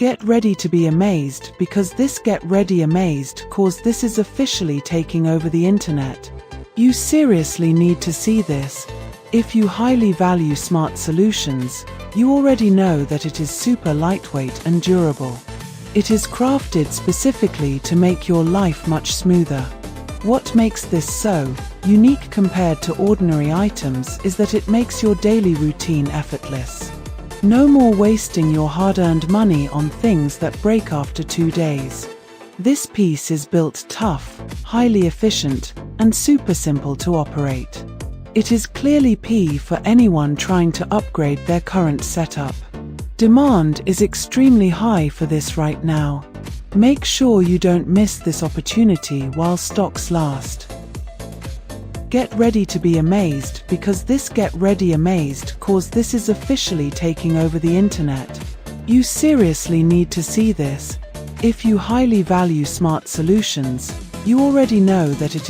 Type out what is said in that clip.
Get ready to be amazed because this Get Ready Amazed cause this is officially taking over the internet. You seriously need to see this. If you highly value smart solutions, you already know that it is super lightweight and durable. It is crafted specifically to make your life much smoother. What makes this so unique compared to ordinary items is that it makes your daily routine effortless. No more wasting your hard-earned money on things that break after 2 days. This piece is built tough, highly efficient, and super simple to operate. It is clearly P for anyone trying to upgrade their current setup. Demand is extremely high for this right now. Make sure you don't miss this opportunity while stocks last. Get ready to be amazed because this Get Ready Amazed cause this is officially taking over the internet. You seriously need to see this. If you highly value smart solutions, you already know that it is